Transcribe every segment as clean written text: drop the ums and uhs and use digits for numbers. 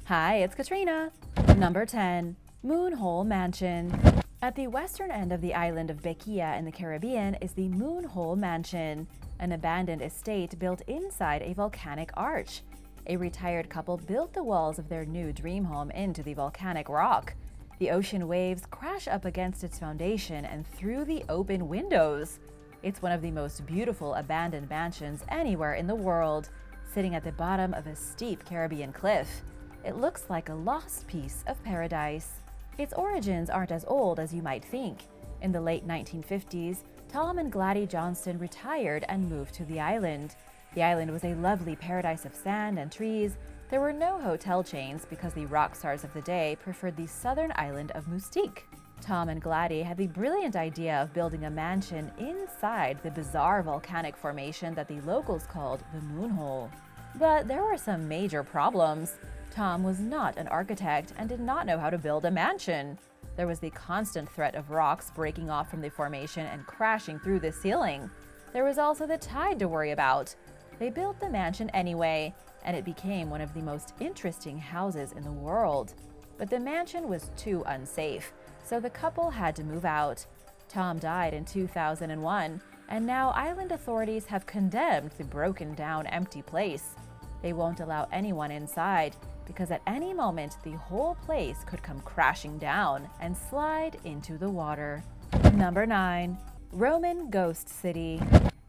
Hi, it's Katrina. Number 10. Moonhole Mansion. At the western end of the island of Belchite in the Caribbean is the Moonhole Mansion, an abandoned estate built inside a volcanic arch. A retired couple built the walls of their new dream home into the volcanic rock. The ocean waves crash up against its foundation and through the open windows. It's one of the most beautiful abandoned mansions anywhere in the world, sitting at the bottom of a steep Caribbean cliff. It looks like a lost piece of paradise. Its origins aren't as old as you might think. In the late 1950s, Tom and Gladys Johnston retired and moved to the island. The island was a lovely paradise of sand and trees. There were no hotel chains because the rock stars of the day preferred the southern island of Mustique. Tom and Gladys had the brilliant idea of building a mansion inside the bizarre volcanic formation that the locals called the Moonhole. But there were some major problems. Tom was not an architect and did not know how to build a mansion. There was the constant threat of rocks breaking off from the formation and crashing through the ceiling. There was also the tide to worry about. They built the mansion anyway, and it became one of the most interesting houses in the world. But the mansion was too unsafe, so the couple had to move out. Tom died in 2001, and now island authorities have condemned the broken-down empty place. They won't allow anyone inside, because at any moment the whole place could come crashing down and slide into the water. Number 9. Roman Ghost City.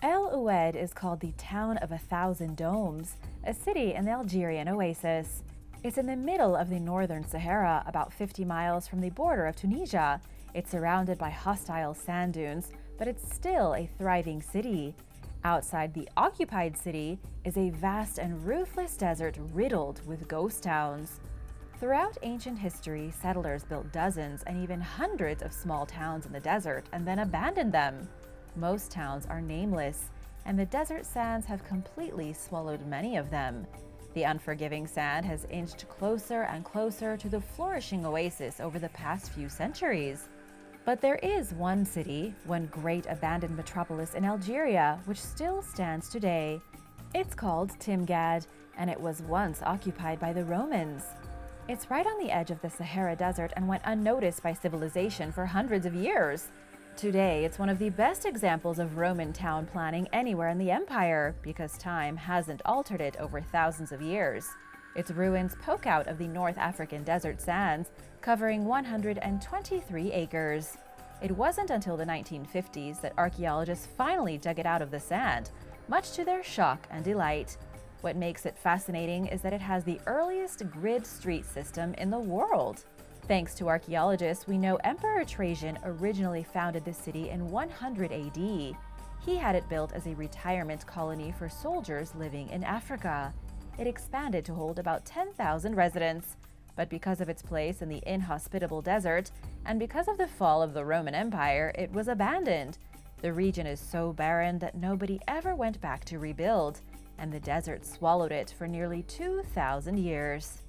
El Oued is called the Town of 1,000 Domes, a city in the Algerian oasis. It's in the middle of the northern Sahara, about 50 miles from the border of Tunisia. It's surrounded by hostile sand dunes, but it's still a thriving city. Outside the occupied city is a vast and ruthless desert riddled with ghost towns. Throughout ancient history, settlers built dozens and even hundreds of small towns in the desert and then abandoned them. Most towns are nameless, and the desert sands have completely swallowed many of them. The unforgiving sand has inched closer and closer to the flourishing oasis over the past few centuries. But there is one city, one great abandoned metropolis in Algeria, which still stands today. It's called Timgad, and it was once occupied by the Romans. It's right on the edge of the Sahara Desert and went unnoticed by civilization for hundreds of years. Today, it's one of the best examples of Roman town planning anywhere in the empire, because time hasn't altered it over thousands of years. Its ruins poke out of the North African desert sands, covering 123 acres. It wasn't until the 1950s that archaeologists finally dug it out of the sand, much to their shock and delight. What makes it fascinating is that it has the earliest grid street system in the world. Thanks to archaeologists, we know Emperor Trajan originally founded the city in 100 AD. He had it built as a retirement colony for soldiers living in Africa. It expanded to hold about 10,000 residents. But because of its place in the inhospitable desert, and because of the fall of the Roman Empire, it was abandoned. The region is so barren that nobody ever went back to rebuild, and the desert swallowed it for nearly 2,000 years.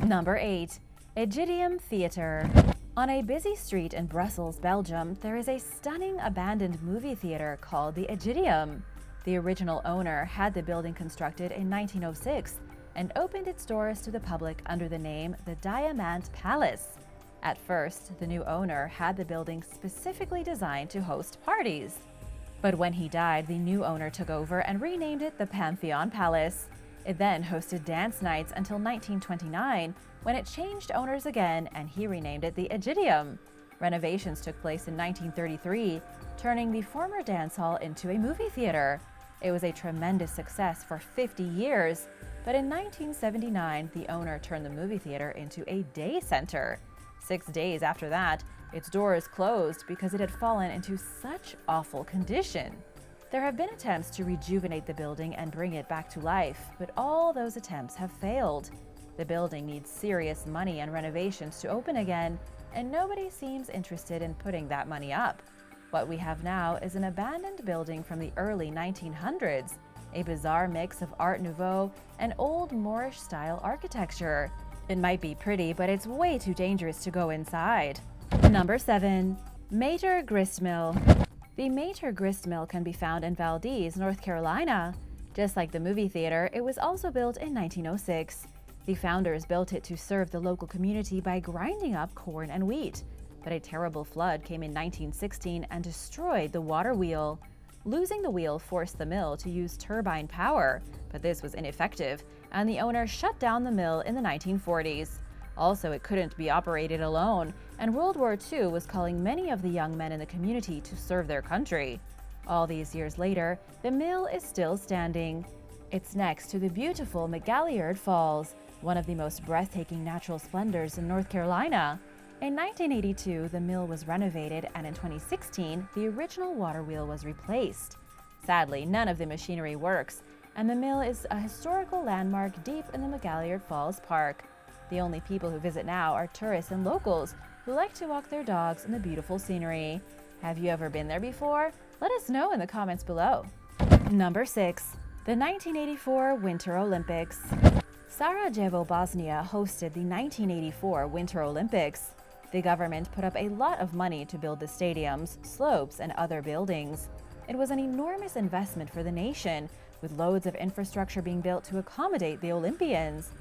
Number 8. Aegidium Theatre. On a busy street in Brussels, Belgium, there is a stunning abandoned movie theater called the Aegidium. The original owner had the building constructed in 1906 and opened its doors to the public under the name the Diamant Palace. At first, the new owner had the building specifically designed to host parties. But when he died, the new owner took over and renamed it the Pantheon Palace. It then hosted dance nights until 1929, when it changed owners again and he renamed it the Aegidium. Renovations took place in 1933, turning the former dance hall into a movie theater. It was a tremendous success for 50 years, but in 1979, the owner turned the movie theater into a day center. 6 days after that, its doors closed because it had fallen into such awful condition. There have been attempts to rejuvenate the building and bring it back to life, but all those attempts have failed. The building needs serious money and renovations to open again, and nobody seems interested in putting that money up. What we have now is an abandoned building from the early 1900s, a bizarre mix of Art Nouveau and old Moorish-style architecture. It might be pretty, but it's way too dangerous to go inside. Number 7. Mater Gristmill. The Mater Gristmill can be found in Valdez, North Carolina. Just like the movie theater, it was also built in 1906. The founders built it to serve the local community by grinding up corn and wheat. But a terrible flood came in 1916 and destroyed the water wheel. Losing the wheel forced the mill to use turbine power, but this was ineffective, and the owner shut down the mill in the 1940s. Also, it couldn't be operated alone, and World War II was calling many of the young men in the community to serve their country. All these years later, the mill is still standing. It's next to the beautiful McGalliard Falls, one of the most breathtaking natural splendors in North Carolina. In 1982, the mill was renovated, and in 2016, the original water wheel was replaced. Sadly, none of the machinery works, and the mill is a historical landmark deep in the McGalliard Falls Park. The only people who visit now are tourists and locals who like to walk their dogs in the beautiful scenery. Have you ever been there before? Let us know in the comments below. Number 6. The 1984 Winter Olympics. Sarajevo, Bosnia hosted the 1984 Winter Olympics. The government put up a lot of money to build the stadiums, slopes, and other buildings. It was an enormous investment for the nation, with loads of infrastructure being built to accommodate the Olympians.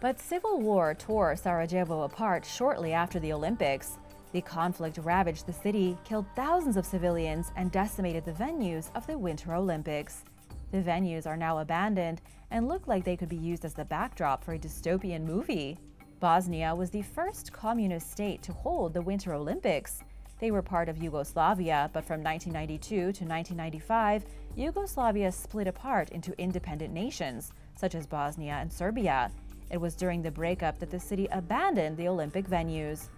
But civil war tore Sarajevo apart shortly after the Olympics. The conflict ravaged the city, killed thousands of civilians, and decimated the venues of the Winter Olympics. The venues are now abandoned and look like they could be used as the backdrop for a dystopian movie. Bosnia was the first communist state to hold the Winter Olympics. They were part of Yugoslavia, but from 1992 to 1995, Yugoslavia split apart into independent nations, such as Bosnia and Serbia. It was during the breakup that the city abandoned the Olympic venues.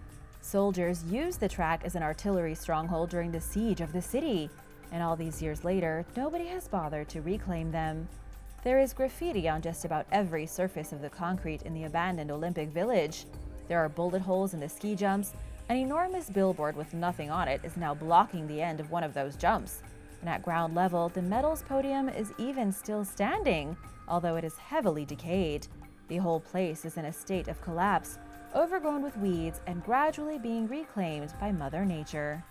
Soldiers used the track as an artillery stronghold during the siege of the city, and all these years later, nobody has bothered to reclaim them. There is graffiti on just about every surface of the concrete in the abandoned Olympic Village. There are bullet holes in the ski jumps. An enormous billboard with nothing on it is now blocking the end of one of those jumps. And at ground level, the medals podium is even still standing, although it is heavily decayed. The whole place is in a state of collapse, overgrown with weeds and gradually being reclaimed by Mother Nature.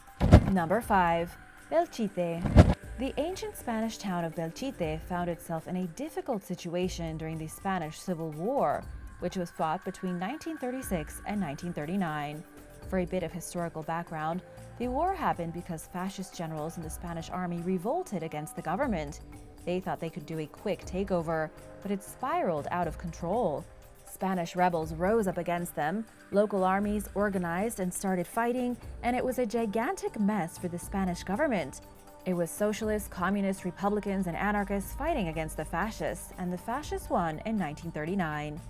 Number 5. Belchite. The ancient Spanish town of Belchite found itself in a difficult situation during the Spanish Civil War, which was fought between 1936 and 1939. For a bit of historical background, the war happened because fascist generals in the Spanish army revolted against the government. They thought they could do a quick takeover, but it spiraled out of control. Spanish rebels rose up against them, local armies organized and started fighting, and it was a gigantic mess for the Spanish government. It was socialists, communists, republicans, and anarchists fighting against the fascists, and the fascists won in 1939.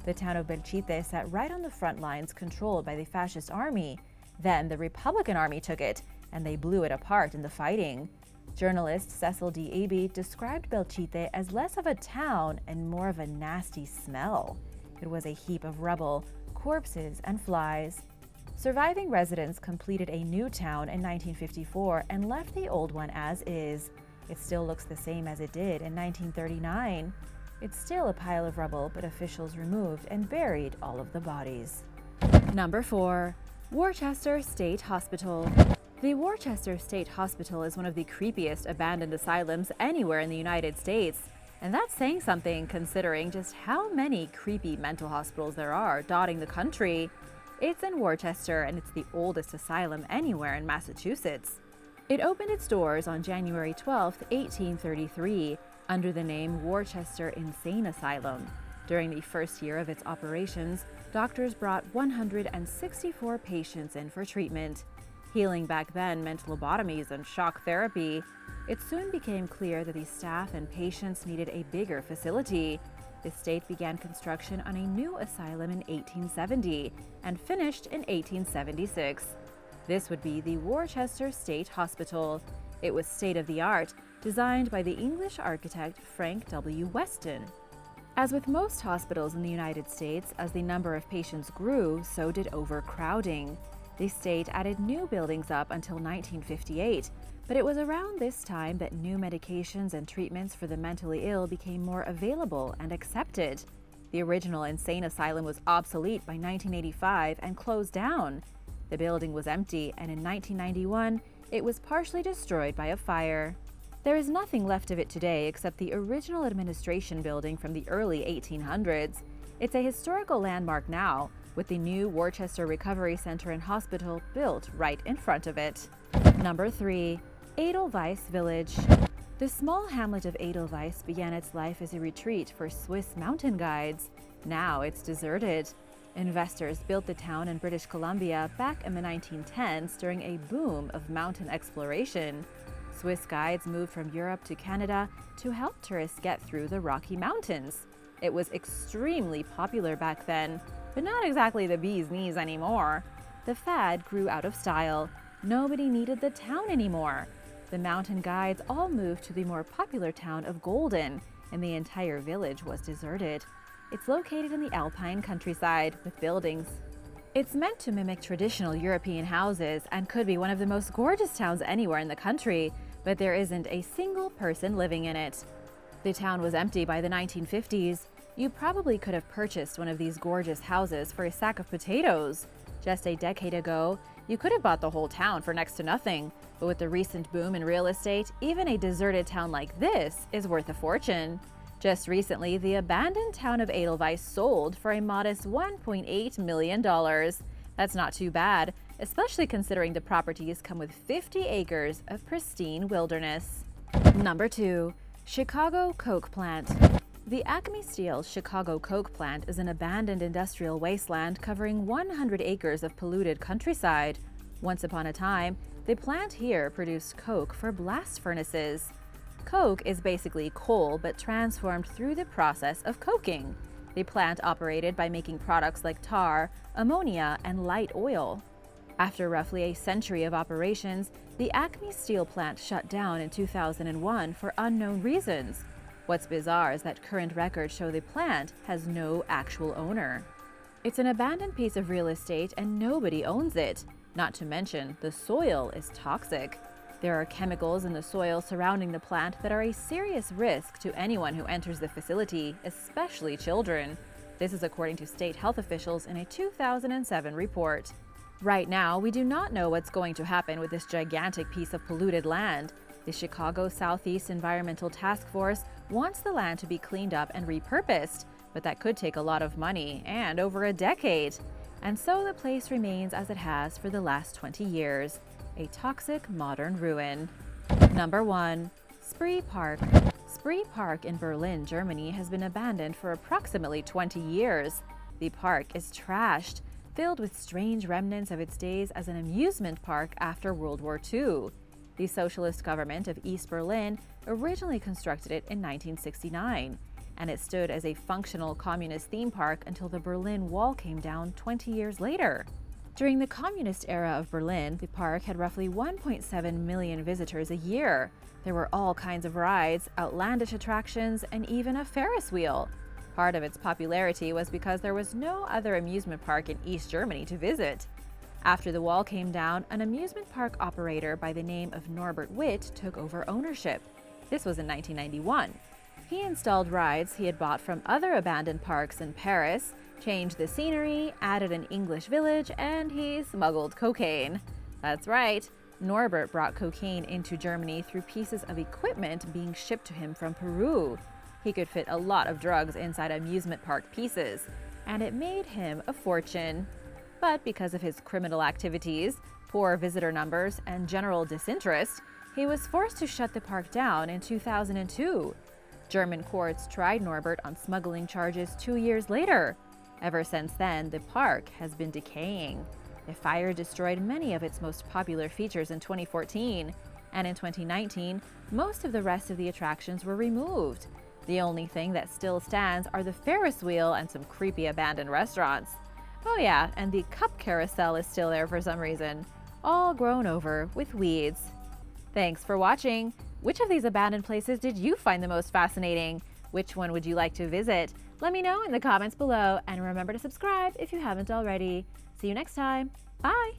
The town of Belchite sat right on the front lines controlled by the fascist army. Then the Republican army took it, and they blew it apart in the fighting. Journalist Cecil D. Abey described Belchite as less of a town and more of a nasty smell. It was a heap of rubble, corpses, and flies. Surviving residents completed a new town in 1954 and left the old one as is. It still looks the same as it did in 1939. It's still a pile of rubble, but officials removed and buried all of the bodies. Number 4. Worchester State Hospital. The Worchester State Hospital is one of the creepiest abandoned asylums anywhere in the United States. And that's saying something considering just how many creepy mental hospitals there are dotting the country. It's in Worcester, and it's the oldest asylum anywhere in Massachusetts. It opened its doors on January 12, 1833, under the name Worchester Insane Asylum. During the first year of its operations, doctors brought 164 patients in for treatment. Healing back then meant lobotomies and shock therapy. It soon became clear that the staff and patients needed a bigger facility. The state began construction on a new asylum in 1870 and finished in 1876. This would be the Worcester State Hospital. It was state-of-the-art, designed by the English architect Frank W. Weston. As with most hospitals in the United States, as the number of patients grew, so did overcrowding. The state added new buildings up until 1958, but it was around this time that new medications and treatments for the mentally ill became more available and accepted. The original insane asylum was obsolete by 1985 and closed down. The building was empty, and in 1991, it was partially destroyed by a fire. There is nothing left of it today except the original administration building from the early 1800s. It's a historical landmark now, with the new Worchester Recovery Center and Hospital built right in front of it. Number 3. Edelweiss Village. The small hamlet of Edelweiss began its life as a retreat for Swiss mountain guides. Now it's deserted. Investors built the town in British Columbia back in the 1910s during a boom of mountain exploration. Swiss guides moved from Europe to Canada to help tourists get through the Rocky Mountains. It was extremely popular back then, but not exactly the bee's knees anymore. The fad grew out of style. Nobody needed the town anymore. The mountain guides all moved to the more popular town of Golden, and the entire village was deserted. It's located in the alpine countryside with buildings. It's meant to mimic traditional European houses and could be one of the most gorgeous towns anywhere in the country, but there isn't a single person living in it. The town was empty by the 1950s. You probably could have purchased one of these gorgeous houses for a sack of potatoes. Just a decade ago, you could have bought the whole town for next to nothing, but with the recent boom in real estate, even a deserted town like this is worth a fortune. Just recently, the abandoned town of Edelweiss sold for a modest $1.8 million. That's not too bad, especially considering the properties come with 50 acres of pristine wilderness. Number 2. Chicago Coke Plant. The Acme Steel's Chicago Coke Plant is an abandoned industrial wasteland covering 100 acres of polluted countryside. Once upon a time, the plant here produced coke for blast furnaces. Coke is basically coal but transformed through the process of coking. The plant operated by making products like tar, ammonia, and light oil. After roughly a century of operations, the Acme Steel plant shut down in 2001 for unknown reasons. What's bizarre is that current records show the plant has no actual owner. It's an abandoned piece of real estate and nobody owns it. Not to mention, the soil is toxic. There are chemicals in the soil surrounding the plant that are a serious risk to anyone who enters the facility, especially children. This is according to state health officials in a 2007 report. Right now, we do not know what's going to happen with this gigantic piece of polluted land. The Chicago Southeast Environmental Task Force wants the land to be cleaned up and repurposed, but that could take a lot of money and over a decade. And so the place remains as it has for the last 20 years. A toxic modern ruin. Number 1. Spree Park. Spree Park in Berlin, Germany has been abandoned for approximately 20 years. The park is trashed, filled with strange remnants of its days as an amusement park after World War II. The socialist government of East Berlin originally constructed it in 1969, and it stood as a functional communist theme park until the Berlin Wall came down 20 years later. During the communist era of Berlin, the park had roughly 1.7 million visitors a year. There were all kinds of rides, outlandish attractions, and even a Ferris wheel. Part of its popularity was because there was no other amusement park in East Germany to visit. After the wall came down, an amusement park operator by the name of Norbert Witt took over ownership. This was in 1991. He installed rides he had bought from other abandoned parks in Paris, changed the scenery, added an English village, and he smuggled cocaine. That's right, Norbert brought cocaine into Germany through pieces of equipment being shipped to him from Peru. He could fit a lot of drugs inside amusement park pieces, and it made him a fortune. But because of his criminal activities, poor visitor numbers, and general disinterest, he was forced to shut the park down in 2002. German courts tried Norbert on smuggling charges 2 years later. Ever since then, the park has been decaying. The fire destroyed many of its most popular features in 2014, and in 2019, most of the rest of the attractions were removed. The only thing that still stands are the Ferris wheel and some creepy abandoned restaurants. Oh yeah, and the cup carousel is still there for some reason, all grown over with weeds. Thanks for watching! Which of these abandoned places did you find the most fascinating? Which one would you like to visit? Let me know in the comments below, and remember to subscribe if you haven't already. See you next time. Bye!